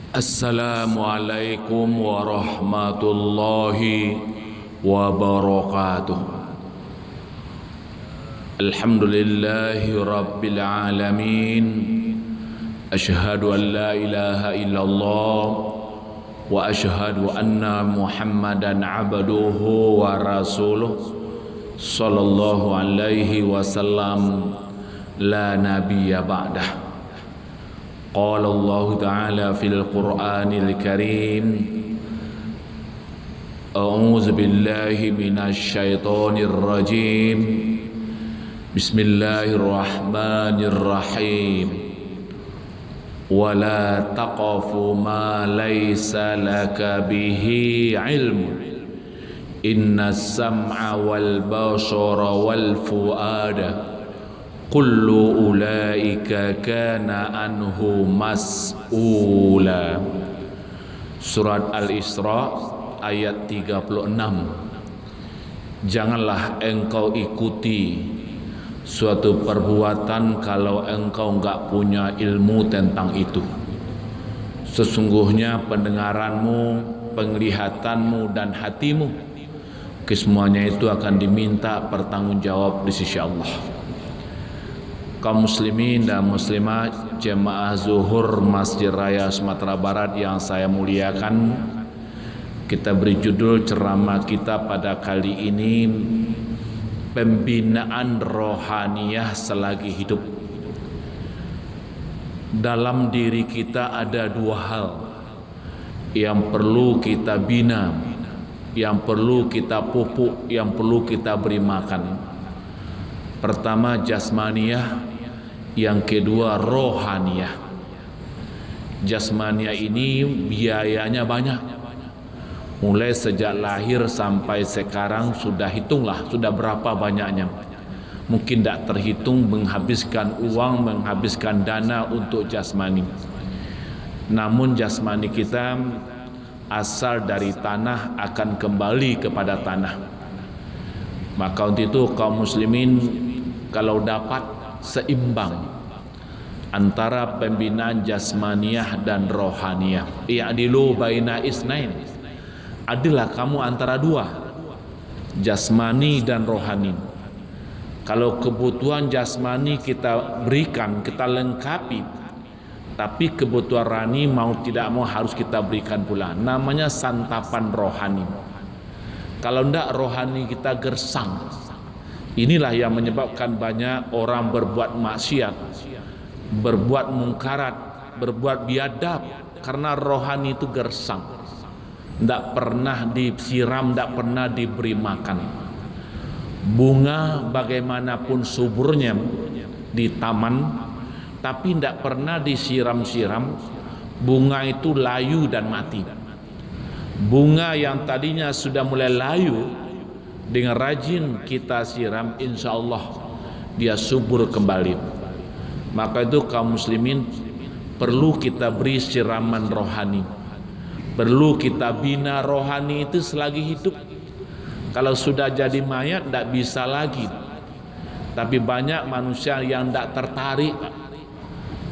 Assalamualaikum warahmatullahi wabarakatuh. Alhamdulillahi rabbil alamin. Ashhadu an la ilaha illallah wa ashhadu anna Muhammadan abduhu wa rasuluh sallallahu alaihi wasallam la nabiyya ba'dah. Qala Allah Ta'ala fil Qur'anil Karim. A'udzu billahi minasy syaithanir rajim. Bismillahirrahmanirrahim. Wa la taqfu ma laysa laka bihi ilmu. Innas sam'a wal basara wal fuada kullu ulaika kana anhu mas'ula. Surat Al-Isra ayat 36. Janganlah engkau ikuti suatu perbuatan kalau engkau enggak punya ilmu tentang itu. Sesungguhnya pendengaranmu, penglihatanmu dan hatimu, kesemuanya itu akan diminta pertanggungjawab di sisi Allah. Kaum muslimin dan muslimat jemaah zuhur Masjid Raya Sumatera Barat yang saya muliakan, kita beri judul ceramah kita pada kali ini, pembinaan rohaniyah selagi hidup. Dalam diri kita ada dua hal yang perlu kita bina, yang perlu kita pupuk, yang perlu kita beri makan. Pertama jasmaniyah, yang kedua rohaniyah. Jasmaniyah ini biayanya banyak. Mulai sejak lahir sampai sekarang sudah hitunglah sudah berapa banyaknya. Mungkin tidak terhitung, menghabiskan uang, menghabiskan dana untuk jasmani. Namun jasmani kita asal dari tanah akan kembali kepada tanah. Maka untuk itu kaum muslimin kalau dapat seimbang antara pembinaan jasmaniyah dan rohaniyah. I'dilu baina isnain. Adillah kamu antara dua, jasmani dan rohani. Kalau kebutuhan jasmani kita berikan, kita lengkapi, tapi kebutuhan rohani mau tidak mau harus kita berikan pula. Namanya santapan rohani. Kalau tidak rohani kita gersang. Inilah yang menyebabkan banyak orang berbuat maksiat, berbuat mungkarat, berbuat biadab, karena rohani itu gersang, tidak pernah disiram, tidak pernah diberi makan. Bunga bagaimanapun suburnya di taman, tapi tidak pernah disiram-siram, bunga itu layu dan mati. Bunga yang tadinya sudah mulai layu, dengan rajin kita siram, insya Allah dia subur kembali. Maka itu kaum muslimin perlu kita beri siraman rohani, perlu kita bina rohani itu selagi hidup. Kalau sudah jadi mayat tidak bisa lagi. Tapi banyak manusia yang tidak tertarik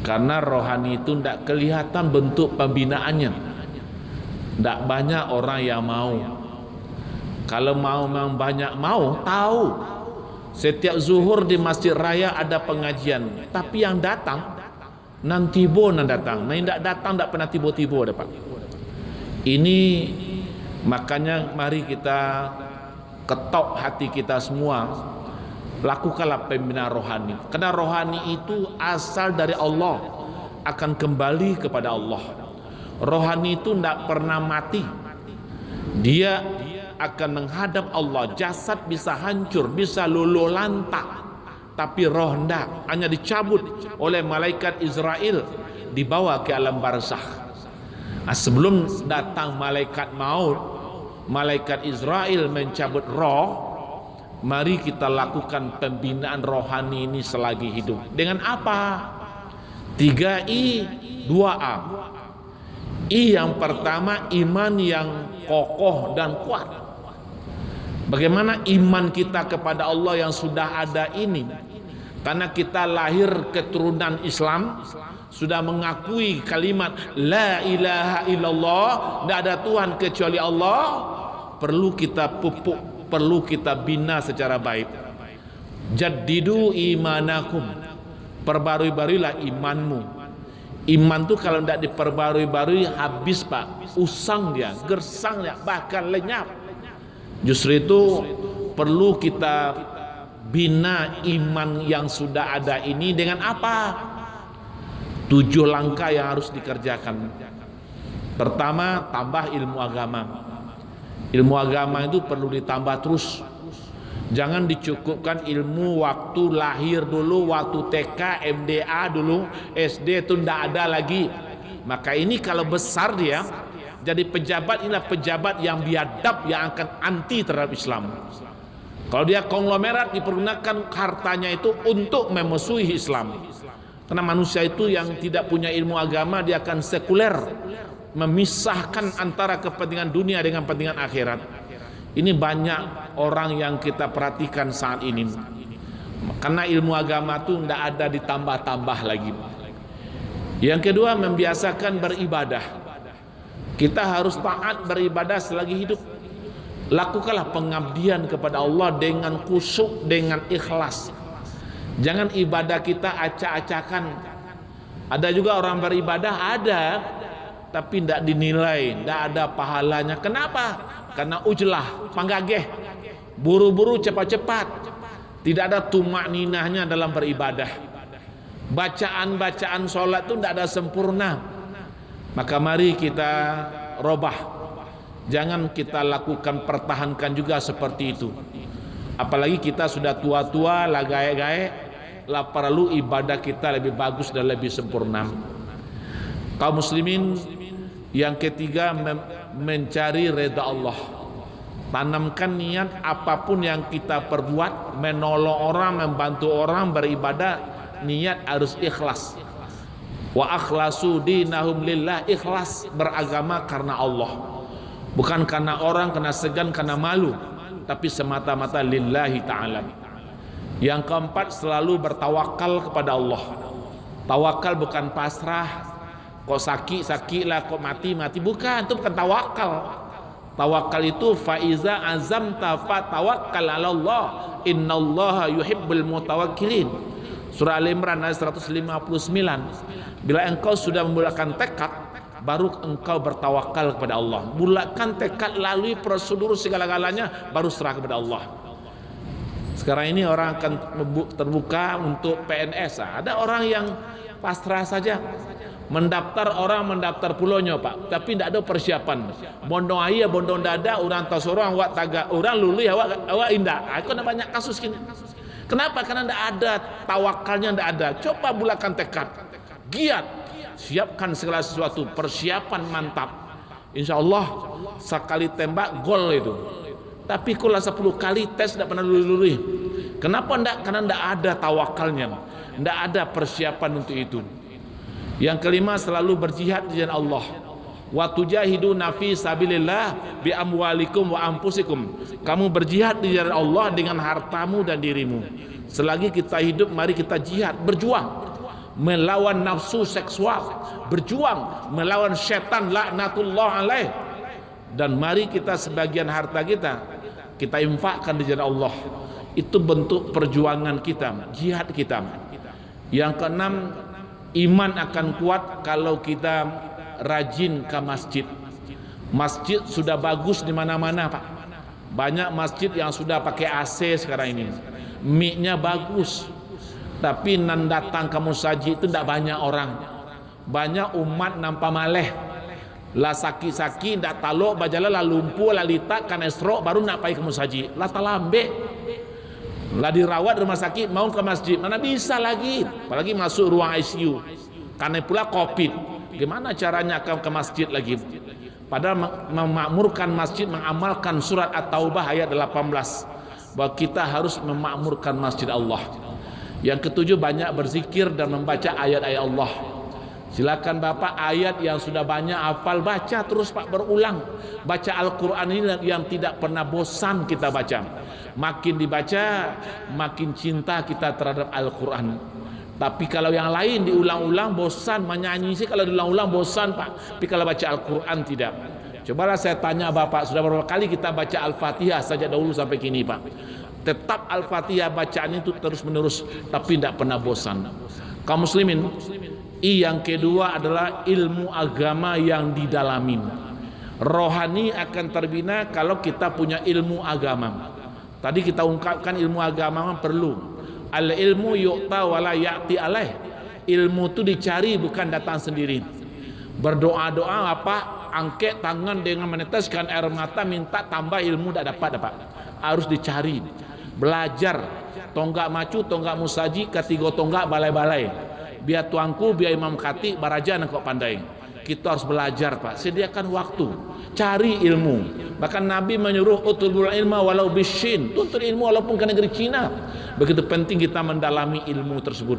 karena rohani itu tidak kelihatan bentuk pembinaannya. Tidak banyak orang yang mau. Kalau mau memang banyak mau tahu. Setiap zuhur di Masjid Raya ada pengajian, tapi yang datang nanti datang. Nah, tidak datang tidak pernah tiba-tiba dapat. Ini makanya mari kita ketok hati kita semua, lakukanlah pembinaan rohani. Karena rohani itu asal dari Allah, akan kembali kepada Allah. Rohani itu tidak pernah mati. Dia akan menghadap Allah. Jasad bisa hancur, bisa luluh lantak, tapi roh tidak, hanya dicabut oleh malaikat Israel, dibawa ke alam barzakh. Nah, sebelum datang malaikat maut, malaikat Israel mencabut roh, mari kita lakukan pembinaan rohani ini selagi hidup. Dengan apa? 3I 2A. I yang pertama, iman yang kokoh dan kuat. Bagaimana iman kita kepada Allah yang sudah ada ini Karena kita lahir keturunan Islam, sudah mengakui kalimat la ilaha illallah, tidak ada Tuhan kecuali Allah, perlu kita pupuk, perlu kita bina secara baik. Jaddidu imanakum, perbarui-baruilah imanmu. Iman tuh kalau tidak diperbarui-barui habis Pak, usang dia, gersang dia, bahkan lenyap. Justru itu perlu kita bina iman yang sudah ada ini dengan apa? 7 langkah yang harus dikerjakan. Pertama, tambah ilmu agama. Ilmu agama itu perlu ditambah terus. Jangan dicukupkan ilmu waktu lahir dulu, waktu TK, MDA dulu, SD itu tidak ada lagi. Maka ini kalau besar dia jadi pejabat, inilah pejabat yang biadab, yang akan anti terhadap Islam. Kalau dia konglomerat, dipergunakan hartanya itu untuk memusuhi Islam. Karena manusia itu yang tidak punya ilmu agama, dia akan sekuler, memisahkan antara kepentingan dunia dengan kepentingan akhirat. Ini banyak orang yang kita perhatikan saat ini. Karena ilmu agama itu tidak ada ditambah-tambah lagi. Yang kedua, membiasakan beribadah. Kita harus taat beribadah selagi hidup. Lakukanlah pengabdian kepada Allah dengan khusyuk, dengan ikhlas. Jangan ibadah kita acak-acakan. Ada juga orang beribadah, ada, tapi tidak dinilai, tidak ada pahalanya. Kenapa? Karena ujlah, panggageh, buru-buru cepat-cepat, tidak ada tumak ninahnya dalam beribadah. Bacaan-bacaan sholat itu tidak ada sempurna. Maka mari kita robah. Jangan kita lakukan, pertahankan juga seperti itu. Apalagi kita sudah tua-tua, lah gae-gae, lah perlu ibadah kita lebih bagus dan lebih sempurna. Kaum muslimin, yang ketiga, mencari reda Allah. Tanamkan niat apapun yang kita perbuat, menolong orang, membantu orang, beribadah, niat harus ikhlas. Wa akhlasu dinahum lillah, ikhlas beragama karena Allah, bukan karena orang, karena segan, karena malu, tapi semata-mata lillahi ta'ala. Yang keempat, selalu bertawakal kepada Allah. Tawakal bukan pasrah, kok sakit lah, kok mati, bukan, itu bukan tawakal. Tawakal itu faiza azamta fatawakkal 'ala Allah, innallaha yuhibbul mutawakkilin. Surah Al-Imran ayat 159. Bila engkau sudah membulatkan tekad, baru engkau bertawakal kepada Allah. Bulatkan tekad, lalui prosedur segala-galanya, baru serah kepada Allah. Sekarang ini orang akan terbuka untuk PNS. Ada orang yang pasrah saja, mendaftar pulaunya Pak, tapi tidak ada persiapan. Bondong ayah, bondong dada, orang tas orang, awak taga, orang lului, awak indah. Aku ada banyak kasus gini. Kenapa? Karena tidak ada tawakalnya, tidak ada. Coba bulatkan tekad, giat, siapkan segala sesuatu, persiapan mantap. Insya Allah sekali tembak gol itu. Tapi kalau 10 kali tes tidak pernah lulus. Kenapa tidak? Karena tidak ada tawakalnya, tidak ada persiapan untuk itu. Yang kelima, selalu berjihad di jalan Allah. Wa tujahiduna fi sabilillah bi amwalikum wa anfusikum. Kamu berjihad di jalan Allah dengan hartamu dan dirimu. Selagi kita hidup, mari kita jihad, berjuang melawan nafsu seksual, berjuang melawan setan laknatullah alaih. Dan mari kita sebagian harta kita infakkan di jalan Allah. Itu bentuk perjuangan kita, jihad kita. Yang keenam, iman akan kuat kalau kita rajin ke masjid. Masjid sudah bagus di mana-mana Pak. Banyak masjid yang sudah pakai AC sekarang ini, mic-nya bagus. Tapi nan datang ke musaji itu tidak banyak orang. Banyak umat nampak maleh. Lah sakit-sakit ndak talok bajala lah lumpuh lah litak kan esrok baru nak pergi ke musaji. Lah talambe. Lah dirawat rumah sakit mau ke masjid, mana bisa lagi. Apalagi masuk ruang ICU. Karena pula Covid. Gimana caranya ke masjid lagi? Padahal memakmurkan masjid, mengamalkan surat At-Taubah ayat 18 bahwa kita harus memakmurkan masjid Allah. Yang ketujuh, banyak berzikir dan membaca ayat-ayat Allah. Silakan Bapak, ayat yang sudah banyak hafal, baca terus Pak, berulang. Baca Al-Quran ini yang tidak pernah bosan kita baca. Makin dibaca, makin cinta kita terhadap Al-Quran. Tapi kalau yang lain diulang-ulang bosan, menyanyi sih kalau diulang-ulang bosan Pak. Tapi kalau baca Al-Quran tidak. Cobalah saya tanya Bapak, sudah berapa kali kita baca Al-Fatihah sejak dahulu sampai kini Pak? Tetap Al-Fatihah bacaan itu terus menerus, tapi tidak pernah bosan. Kaum muslimin, yang kedua adalah ilmu agama yang didalamin. Rohani akan terbina kalau kita punya ilmu agama. Tadi kita ungkapkan ilmu agama perlu. Al ilmu yu'ta wala ya'ti alaih. Ilmu itu dicari bukan datang sendiri. Berdoa-doa apa? Angkat tangan dengan meneteskan air mata minta tambah ilmu tidak dapat. Harus dicari. Belajar. Tonggak macu, tonggak musaji, ketiga tonggak balai-balai. Biar tuanku, biar imam khatib, barajan kok pandai. Kita harus belajar Pak. Sediakan waktu. Cari ilmu. Bahkan Nabi menyuruh utulul ilma walau bishin. Tuntut ilmu walaupun ke negeri Cina. Begitu penting kita mendalami ilmu tersebut.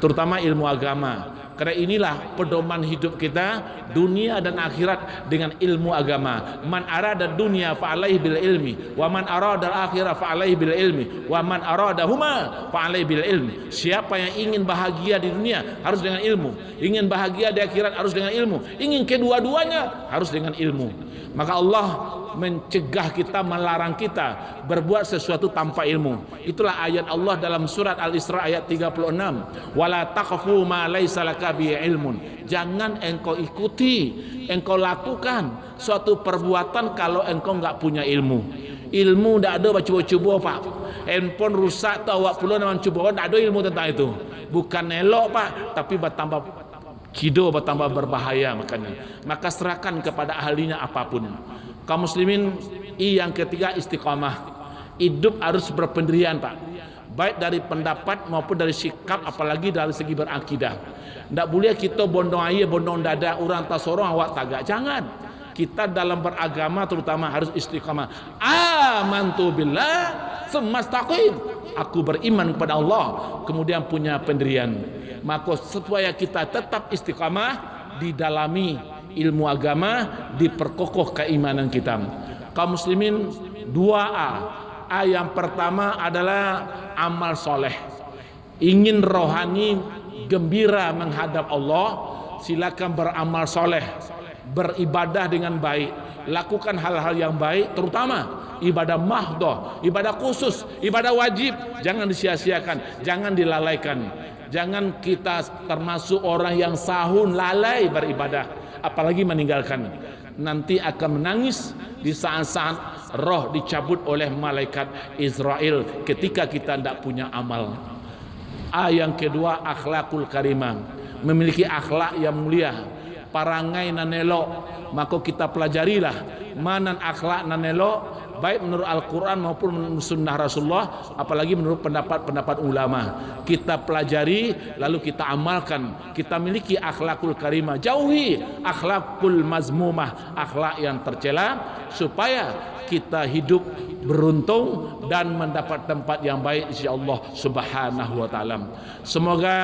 Terutama ilmu agama. Karena inilah pedoman hidup kita dunia dan akhirat dengan ilmu agama. Man arada dunia fa'alaihi bil ilmi wa man arada al-akhirah fa'alaihi bil ilmi wa man arada huma fa'alaihi bil ilmi. Siapa yang ingin bahagia di dunia harus dengan ilmu, ingin bahagia di akhirat harus dengan ilmu, ingin kedua-duanya harus dengan ilmu. Maka Allah mencegah kita, melarang kita berbuat sesuatu tanpa ilmu. Itulah ayat Allah dalam surat Al-Isra ayat 36. Wala taqfu ma laisa laka bi ilmun. Jangan engkau ikuti, engkau lakukan suatu perbuatan kalau engkau enggak punya ilmu. Ilmu tidak ada cuba-cuba Pak. Handphone rusak atau awak pula dengan cuba, tidak ada ilmu tentang itu. Bukan elok Pak, tapi bertambah kido, bertambah berbahaya makanya. Maka serahkan kepada ahlinya apapun. Kaum muslimin, yang ketiga istiqamah. Hidup harus berpendirian Pak. Baik dari pendapat maupun dari sikap, apalagi dari segi berakidah. Tidak boleh kita bondong air, bondong dada, orang tak sorong awak tagak. Jangan. Kita dalam beragama terutama harus istiqamah. Amantu billah semastaqim. Aku beriman kepada Allah, kemudian punya pendirian. Maka supaya kita tetap istiqamah, didalami ilmu agama, diperkokoh keimanan kita. Kaum muslimin, 2A. A yang pertama adalah amal soleh. Ingin rohani gembira menghadap Allah, silakan beramal soleh, beribadah dengan baik, lakukan hal-hal yang baik, terutama ibadah mahdoh, ibadah khusus, ibadah wajib, jangan disia-siakan, jangan dilalaikan. Jangan kita termasuk orang yang sahun lalai beribadah, apalagi meninggalkan. Nanti akan menangis di saat-saat roh dicabut oleh malaikat Israel ketika kita tidak punya amal. A yang kedua, akhlakul karimah, memiliki akhlak yang mulia, parangai nanelok. Maka kita pelajarilah mana akhlak nanelok, baik menurut Al-Quran maupun menurut sunnah Rasulullah, apalagi menurut pendapat-pendapat ulama. Kita pelajari lalu kita amalkan. Kita miliki akhlakul karimah, jauhi akhlakul mazmumah, akhlak yang tercela, supaya kita hidup beruntung dan mendapat tempat yang baik insyaallah subhanahu wa ta'ala. Semoga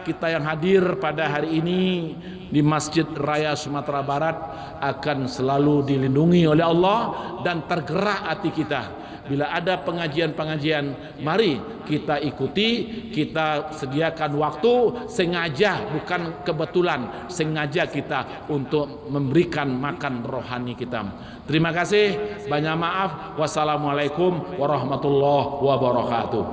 kita yang hadir pada hari ini di Masjid Raya Sumatera Barat akan selalu dilindungi oleh Allah dan tergerak hati kita. Bila ada pengajian-pengajian, mari kita ikuti, kita sediakan waktu sengaja, bukan kebetulan, sengaja kita untuk memberikan makan rohani kita. Terima kasih, banyak maaf. Wassalamualaikum warahmatullahi wabarakatuh.